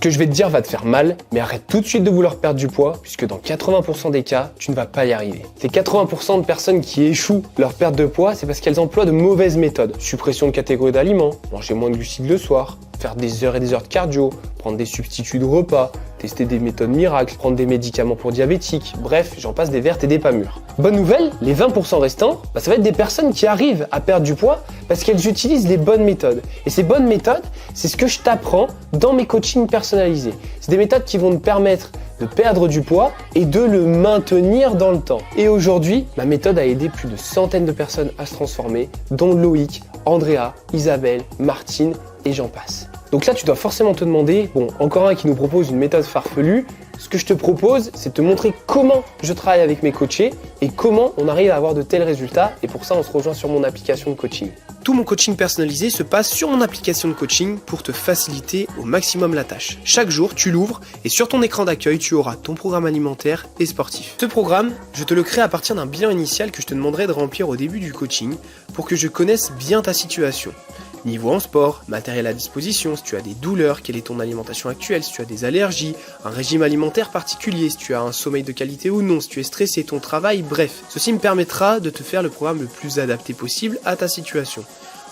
Ce que je vais te dire va te faire mal, mais arrête tout de suite de vouloir perdre du poids, puisque dans 80% des cas, tu ne vas pas y arriver. Les 80% de personnes qui échouent leur perte de poids, c'est parce qu'elles emploient de mauvaises méthodes. Suppression de catégories d'aliments, manger moins de glucides le soir, faire des heures et des heures de cardio, prendre des substituts de repas, tester des méthodes miracles, prendre des médicaments pour diabétiques, bref, j'en passe des vertes et des pas mûres. Bonne nouvelle, les 20% restants, ça va être des personnes qui arrivent à perdre du poids parce qu'elles utilisent les bonnes méthodes. Et ces bonnes méthodes, c'est ce que je t'apprends dans mes coachings personnalisés. C'est des méthodes qui vont te permettre de perdre du poids et de le maintenir dans le temps. Et aujourd'hui, ma méthode a aidé plus de centaines de personnes à se transformer, dont Loïc, Andrea, Isabelle, Martine et j'en passe. Donc là, tu dois forcément te demander, bon, encore un qui nous propose une méthode farfelue. Ce que je te propose, c'est de te montrer comment je travaille avec mes coachés et comment on arrive à avoir de tels résultats. Et pour ça, on se rejoint sur mon application de coaching. Tout mon coaching personnalisé se passe sur mon application de coaching pour te faciliter au maximum la tâche. Chaque jour, tu l'ouvres et sur ton écran d'accueil, tu auras ton programme alimentaire et sportif. Ce programme, je te le crée à partir d'un bilan initial que je te demanderai de remplir au début du coaching pour que je connaisse bien ta situation. Niveau en sport, matériel à disposition, si tu as des douleurs, quelle est ton alimentation actuelle, si tu as des allergies, un régime alimentaire particulier, si tu as un sommeil de qualité ou non, si tu es stressé, ton travail, bref. Ceci me permettra de te faire le programme le plus adapté possible à ta situation.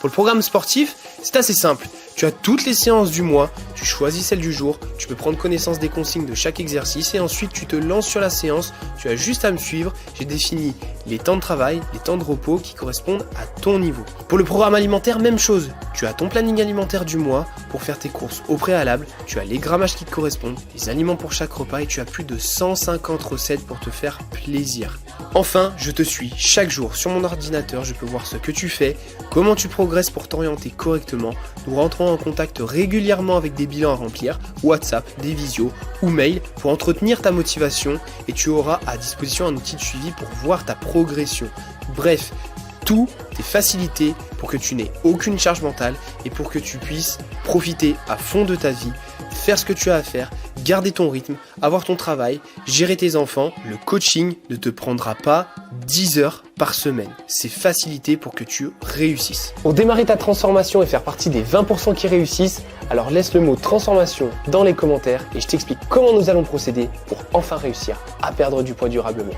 Pour le programme sportif, c'est assez simple. Tu as toutes les séances du mois, tu choisis celle du jour, tu peux prendre connaissance des consignes de chaque exercice et ensuite tu te lances sur la séance, tu as juste à me suivre, j'ai défini les temps de travail, les temps de repos qui correspondent à ton niveau. Pour le programme alimentaire, même chose, tu as ton planning alimentaire du mois pour faire tes courses au préalable, tu as les grammages qui te correspondent, les aliments pour chaque repas et tu as plus de 150 recettes pour te faire plaisir. Enfin, je te suis chaque jour sur mon ordinateur, je peux voir ce que tu fais, comment tu progresses pour t'orienter correctement. Nous rentrons en contact régulièrement avec des bilans à remplir, WhatsApp, des visios ou mail pour entretenir ta motivation et tu auras à disposition un outil de suivi pour voir ta progression. Bref, tout est facilité pour que tu n'aies aucune charge mentale et pour que tu puisses profiter à fond de ta vie, faire ce que tu as à faire, garder ton rythme, avoir ton travail, gérer tes enfants. Le coaching ne te prendra pas 10 heures par semaine. C'est facilité pour que tu réussisses. Pour démarrer ta transformation et faire partie des 20% qui réussissent, alors laisse le mot transformation dans les commentaires et je t'explique comment nous allons procéder pour enfin réussir à perdre du poids durablement.